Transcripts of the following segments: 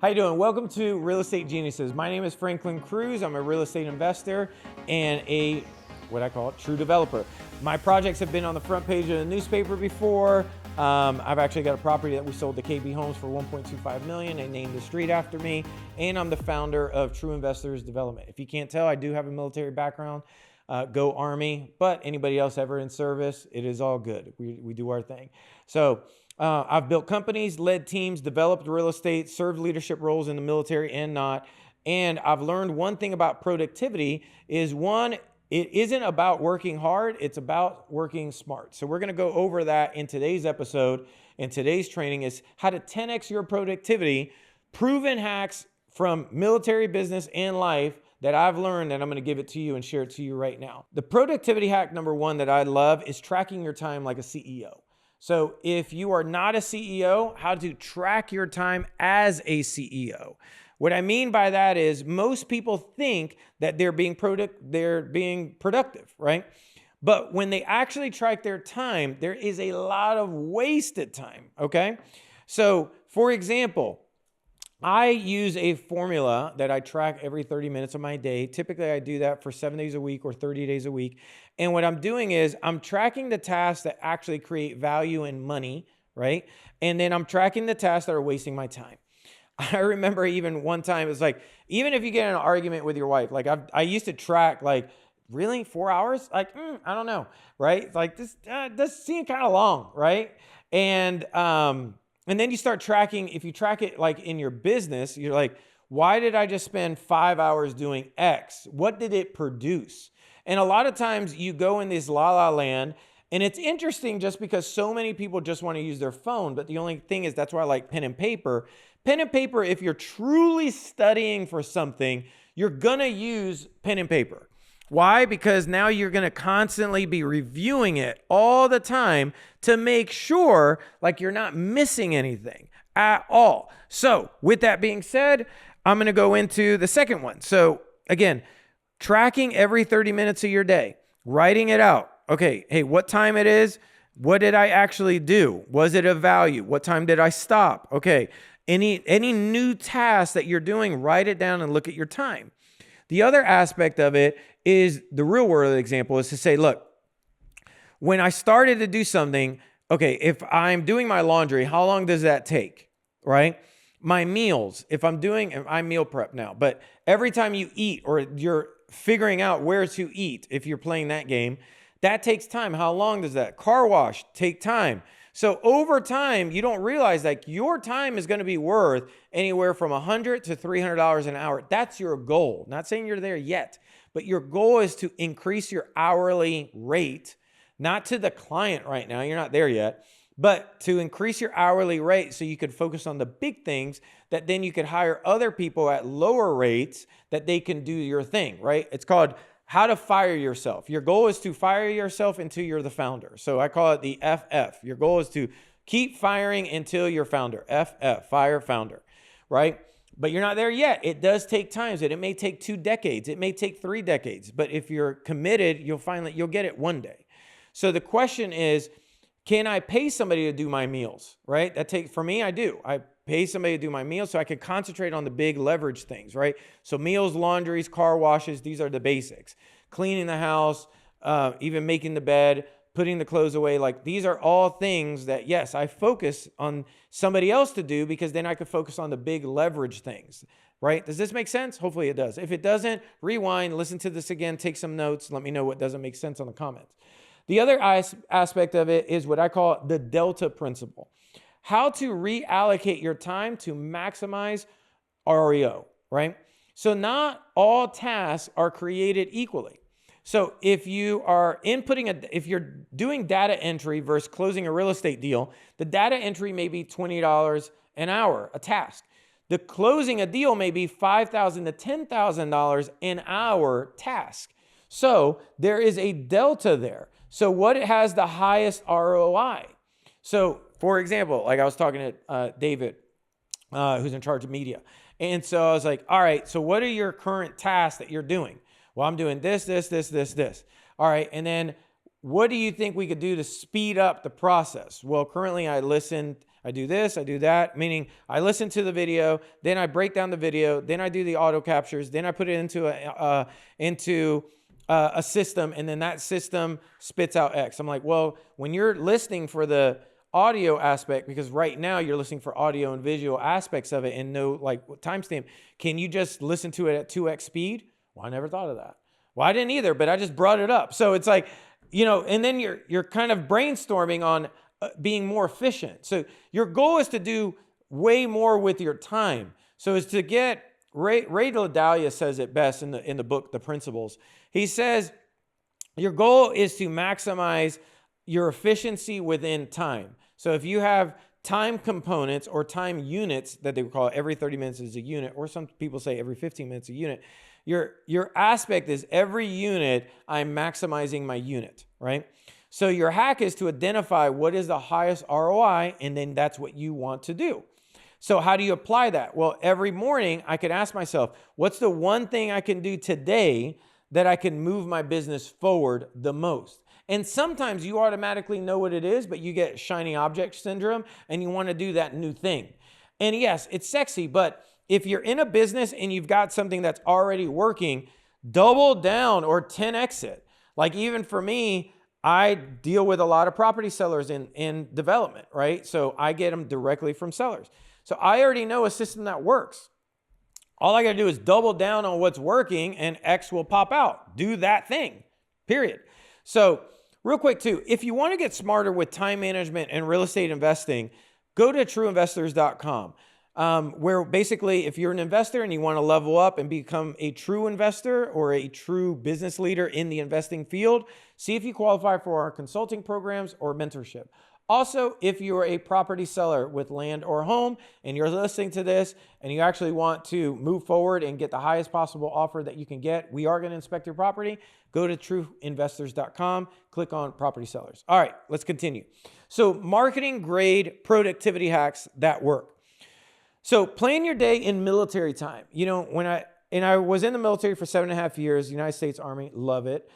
How you doing? Welcome to Real Estate Geniuses. My name is Franklin Cruz. I'm a real estate investor and what I call true developer. My projects have been on the front page of the newspaper before. I've actually got a property that we sold to KB Homes for $1.25 million. They named the street after me, and I'm the founder of True Investors Development. If you can't tell, I do have a military background. Go Army, but anybody else ever in service, it is all good. We do our thing. So I've built companies, led teams, developed real estate, served leadership roles in the military and not. And I've learned one thing about productivity is one, it isn't about working hard, it's about working smart. So we're going to go over that in today's episode. And today's training is how to 10x your productivity, proven hacks from military, business, and life that I've learned, and I'm going to give it to you and share it to you right now. The productivity hack number one that I love is tracking your time like a CEO. So if you are not a CEO, how to track your time as a CEO. What I mean by that is most people think that they're being productive, right? But when they actually track their time, there is a lot of wasted time, okay? So for example, I use a formula that I track every 30 minutes of my day. Typically, I do that for 7 days a week or 30 days a week. And what I'm doing is I'm tracking the tasks that actually create value and money, right? And then I'm tracking the tasks that are wasting my time. I remember even one time, it's like, even if you get in an argument with your wife, like I used to track like, really 4 hours? Like, I don't know, right? It's like this does seem kind of long, right? And then you start tracking, if you track it like in your business, you're like, why did I just spend 5 hours doing X? What did it produce? And a lot of times you go in this la-la land, and it's interesting just because so many people just want to use their phone. But the only thing is, that's why I like pen and paper. Pen and paper, if you're truly studying for something, you're going to use pen and paper. Why? Because now you're going to constantly be reviewing it all the time to make sure like you're not missing anything at all. So with that being said, I'm going to go into the second one. So again, tracking every 30 minutes of your day, writing it out. Okay, hey, what time it is? What did I actually do? Was it of value? What time did I stop? Okay, any new task that you're doing, write it down and look at your time. The other aspect of it is the real world example is to say, look, when I started to do something, okay, if I'm doing my laundry, how long does that take, right? My meals, if I'm meal prep now, but every time you eat or you're figuring out where to eat, if you're playing that game, that takes time. How long does that? Car wash take time. So over time, you don't realize that your time is going to be worth anywhere from $100 to $300 an hour. That's your goal. Not saying you're there yet, but your goal is to increase your hourly rate, not to the client right now. You're not there yet, but to increase your hourly rate so you could focus on the big things that then you could hire other people at lower rates that they can do your thing, right? It's called how to fire yourself. Your goal is to fire yourself until you're the founder. So I call it the FF. Your goal is to keep firing until you're founder. FF, fire founder, right? But you're not there yet. It does take time. It may take 2 decades. It may take 3 decades. But if you're committed, you'll get it one day. So the question is, can I pay somebody to do my meals, right? For me, I do. I pay somebody to do my meals so I can concentrate on the big leverage things, right? So meals, laundries, car washes, these are the basics. Cleaning the house, even making the bed, putting the clothes away. Like these are all things that, yes, I focus on somebody else to do because then I could focus on the big leverage things, right? Does this make sense? Hopefully it does. If it doesn't, rewind, listen to this again, take some notes. Let me know what doesn't make sense on the comments. The other aspect of it is what I call the Delta principle. How to reallocate your time to maximize REO, right? So not all tasks are created equally. So if you are if you're doing data entry versus closing a real estate deal, the data entry may be $20 an hour, a task. The closing a deal may be $5,000 to $10,000 an hour task. So there is a delta there. So what has the highest ROI? So for example, like I was talking to David, who's in charge of media. And so I was like, all right, so what are your current tasks that you're doing? Well, I'm doing this. All right. And then what do you think we could do to speed up the process? Well, currently I I do this, I do that, meaning I listen to the video, then I break down the video, then I do the auto captures, then I put it into a system, and then that system spits out X. I'm like, well, when you're listening for the audio aspect, because right now you're listening for audio and visual aspects of it and no like timestamp, can you just listen to it at 2X speed? Well, I never thought of that. Well, I didn't either, but I just brought it up. So it's like, and then you're kind of brainstorming on being more efficient. So your goal is to do way more with your time. So it's to get, Ray Dalio says it best in the book, The Principles. He says, your goal is to maximize your efficiency within time. So if you have time components or time units that they would call it, every 30 minutes is a unit, or some people say every 15 minutes a unit. Your aspect is every unit, I'm maximizing my unit, right? So your hack is to identify what is the highest ROI, and then that's what you want to do. So how do you apply that? Well, every morning I could ask myself, what's the one thing I can do today that I can move my business forward the most? And sometimes you automatically know what it is, but you get shiny object syndrome and you want to do that new thing. And yes, it's sexy, but if you're in a business and you've got something that's already working, double down or 10X it. Like even for me, I deal with a lot of property sellers in development, right? So I get them directly from sellers. So I already know a system that works. All I got to do is double down on what's working and X will pop out. Do that thing, period. So real quick too, if you want to get smarter with time management and real estate investing, go to trueinvestors.com. Where basically if you're an investor and you want to level up and become a true investor or a true business leader in the investing field, see if you qualify for our consulting programs or mentorship. Also, if you're a property seller with land or home and you're listening to this and you actually want to move forward and get the highest possible offer that you can get, we are going to inspect your property. Go to trueinvestors.com, click on property sellers. All right, let's continue. So marketing grade productivity hacks that work. So plan your day in military time. When I was in the military for 7.5 years, United States Army, love it.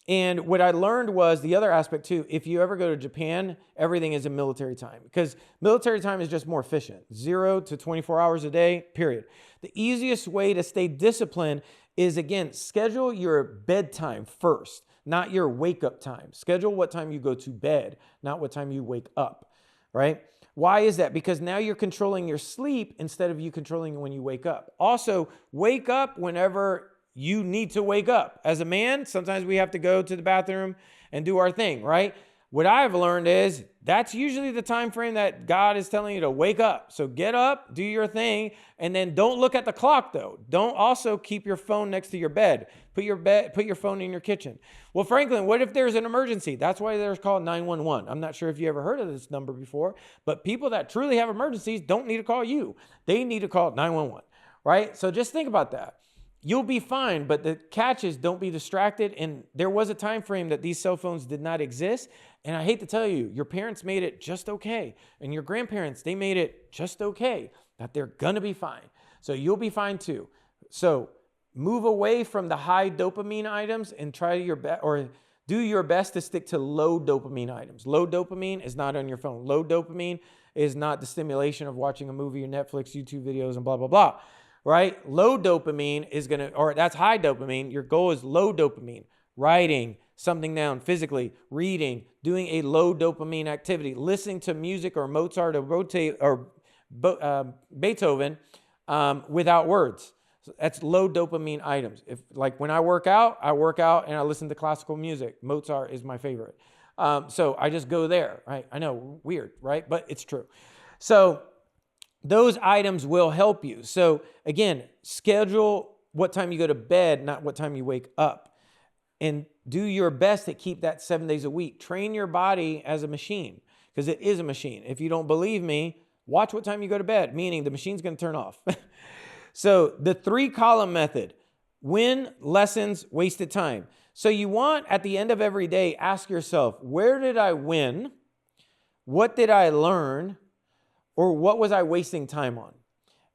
And what I learned was the other aspect too, if you ever go to Japan, everything is in military time because military time is just more efficient. 0 to 24 hours a day, period. The easiest way to stay disciplined is, again, schedule your bedtime first, not your wake up time. Schedule what time you go to bed, not what time you wake up, right? Why is that? Because now you're controlling your sleep instead of you controlling when you wake up. Also, wake up whenever you need to wake up. As a man, sometimes we have to go to the bathroom and do our thing, right? What I've learned is that's usually the time frame that God is telling you to wake up. So get up, do your thing, and then don't look at the clock though. Don't also keep your phone next to your bed. Put your phone in your kitchen. Well, Franklin, what if there's an emergency? That's why they're called 911. I'm not sure if you ever heard of this number before, but people that truly have emergencies don't need to call you. They need to call 911, right? So just think about that. You'll be fine, but the catch is don't be distracted. And there was a time frame that these cell phones did not exist. And I hate to tell you, your parents made it just okay. And your grandparents, they made it just okay, that they're going to be fine. So you'll be fine too. So move away from the high dopamine items and try your best, or do your best to stick to low dopamine items. Low dopamine is not on your phone. Low dopamine is not the stimulation of watching a movie or Netflix, YouTube videos, and blah, blah, blah. Right? Low dopamine is going to, or that's high dopamine. Your goal is low dopamine. Writing something down physically, reading, doing a low dopamine activity, listening to music or Mozart or Beethoven without words. So that's low dopamine items. If like when I work out and I listen to classical music. Mozart is my favorite. So I just go there, right? I know, weird, right? But it's true. So those items will help you. So again, schedule what time you go to bed, not what time you wake up. And do your best to keep that 7 days a week. Train your body as a machine because it is a machine. If you don't believe me, watch what time you go to bed, meaning the machine's going to turn off. So the 3-column method, win, lessons, wasted time. So you want at the end of every day, ask yourself, where did I win? What did I learn? Or what was I wasting time on?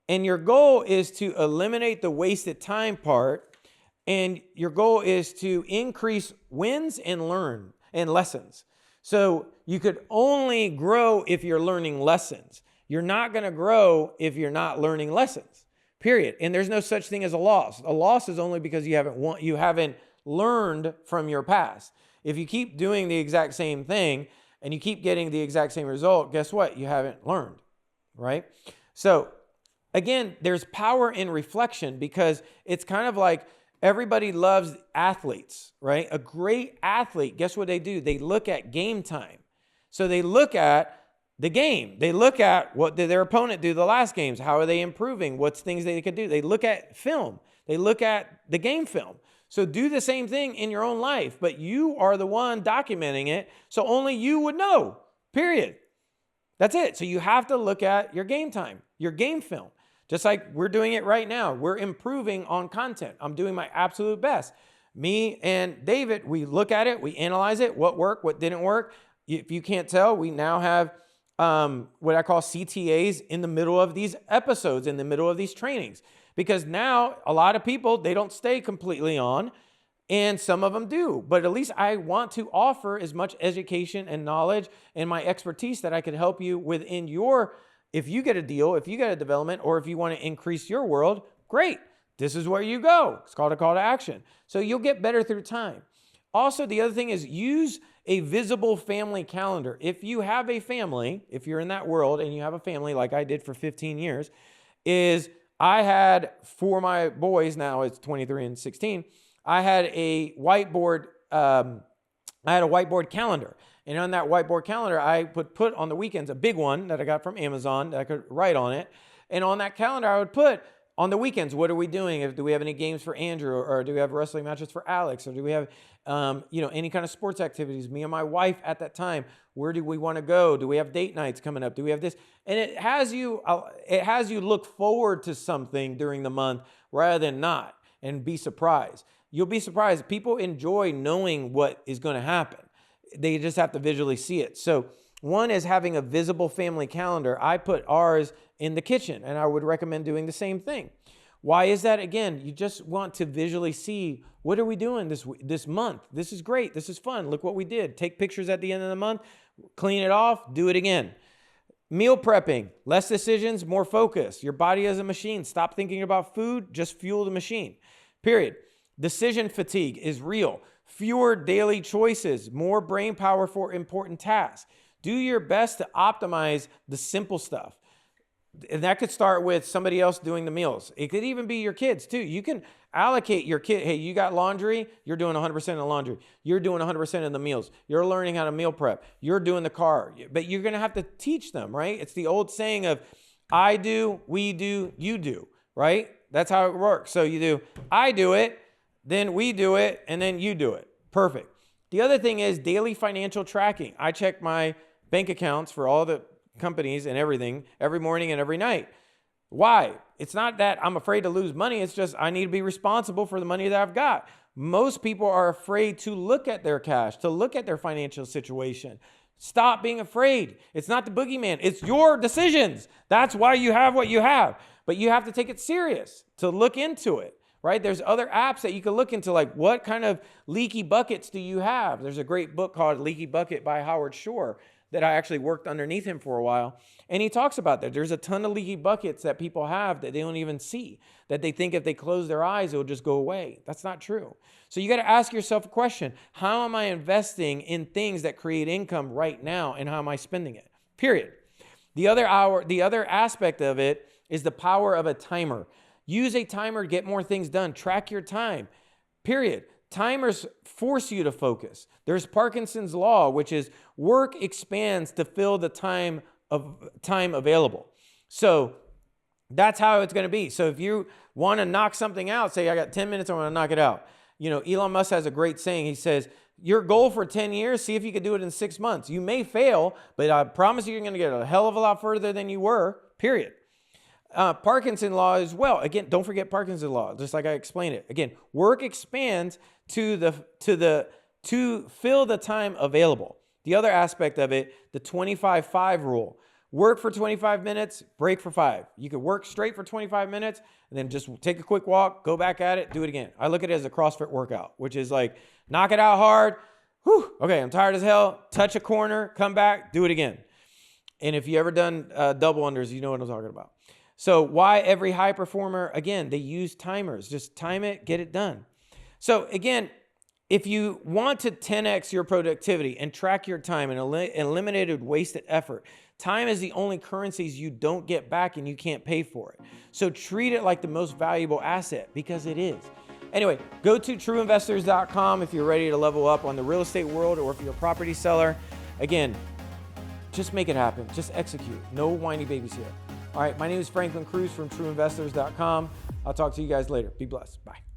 And your goal is to eliminate the wasted time part. And your goal is to increase wins and learn and lessons. So you could only grow if you're learning lessons. You're not going to grow if you're not learning lessons, period. And there's no such thing as a loss. A loss is only because you haven't learned from your past. If you keep doing the exact same thing and you keep getting the exact same result, guess what? You haven't learned, right? So again, there's power in reflection, because it's kind of like everybody loves athletes, right? A great athlete, guess what they do? They look at game time. So they look at the game. They look at what did their opponent do the last games? How are they improving? What's things they could do? They look at film. They look at the game film. So do the same thing in your own life, but you are the one documenting it, so only you would know, period. That's it. So you have to look at your game time, your game film. Just like we're doing it right now. We're improving on content. I'm doing my absolute best. Me and David, we look at it, we analyze it, what worked, what didn't work. If you can't tell, we now have what I call CTAs in the middle of these episodes, in the middle of these trainings. Because now a lot of people, they don't stay completely on, and some of them do. But at least I want to offer as much education and knowledge and my expertise that I could help you within your, if you get a deal, if you get a development, or if you want to increase your world, great. This is where you go. It's called a call to action. So you'll get better through time. Also, the other thing is use a visible family calendar. If you have a family, if you're in that world and you have a family like I did for 15 years, I had, for my boys, now it's 23 and 16, I had a whiteboard calendar. And on that whiteboard calendar, I would put on the weekends a big one that I got from Amazon that I could write on it. And on that calendar, I would put on the weekends, what are we doing? Do we have any games for Andrew, or do we have wrestling matches for Alex, or do we have any kind of sports activities? Me and my wife at that time, where do we want to go? Do we have date nights coming up? Do we have this? And it has you look forward to something during the month rather than not, and be surprised. You'll be surprised. People enjoy knowing what is going to happen. They just have to visually see it. So one is having a visible family calendar. I put ours in the kitchen, and I would recommend doing the same thing. Why is that? Again, you just want to visually see, what are we doing this month? This is great. This is fun. Look what we did. Take pictures at the end of the month, clean it off, do it again. Meal prepping, less decisions, more focus. Your body is a machine. Stop thinking about food, just fuel the machine, period. Decision fatigue is real. Fewer daily choices, more brain power for important tasks. Do your best to optimize the simple stuff. And that could start with somebody else doing the meals. It could even be your kids too. You can allocate your kid. Hey, you got laundry. You're doing 100% of the laundry. You're doing 100% of the meals. You're learning how to meal prep. You're doing the car. But you're going to have to teach them, right? It's the old saying of I do, we do, you do, right? That's how it works. So you do, I do it, then we do it, and then you do it. Perfect. The other thing is daily financial tracking. I check my bank accounts for all the companies and everything every morning and every night. Why? It's not that I'm afraid to lose money. It's just I need to be responsible for the money that I've got. Most people are afraid to look at their cash, to look at their financial situation. Stop being afraid. It's not the boogeyman. It's your decisions. That's why you have what you have. But you have to take it serious to look into it, right? There's other apps that you can look into, like what kind of leaky buckets do you have? There's a great book called Leaky Bucket by Howard Shore that I actually worked underneath him for a while. And he talks about that. There's a ton of leaky buckets that people have that they don't even see, that they think if they close their eyes, it'll just go away. That's not true. So you got to ask yourself a question. How am I investing in things that create income right now, and how am I spending it? Period. The other aspect of it is the power of a timer. Use a timer to get more things done. Track your time. Period. Timers force you to focus. There's Parkinson's law, which is work expands to fill the time available. So that's how it's going to be. So if you want to knock something out, say I got 10 minutes, I want to knock it out. Elon Musk has a great saying. He says, your goal for 10 years, see if you could do it in 6 months. You may fail, but I promise you're going to get a hell of a lot further than you were, period. Parkinson's law as well. Again, don't forget Parkinson's law, just like I explained it. Again, work expands to fill the time available. The other aspect of it, the 25-5 rule. Work for 25 minutes, break for 5. You could work straight for 25 minutes and then just take a quick walk, go back at it, do it again. I look at it as a CrossFit workout, which is like knock it out hard, Whew, okay, I'm tired as hell. Touch a corner, come back, do it again. And if you ever done double unders, you know what I'm talking about. So why every high performer, again, they use timers. Just time it, get it done. So again, if you want to 10x your productivity and track your time and eliminated wasted effort, time is the only currencies you don't get back and you can't pay for it. So treat it like the most valuable asset, because it is. Anyway, go to trueinvestors.com if you're ready to level up on the real estate world, or if you're a property seller. Again, just make it happen. Just execute. No whiny babies here. All right, my name is Franklin Cruz from trueinvestors.com. I'll talk to you guys later. Be blessed. Bye.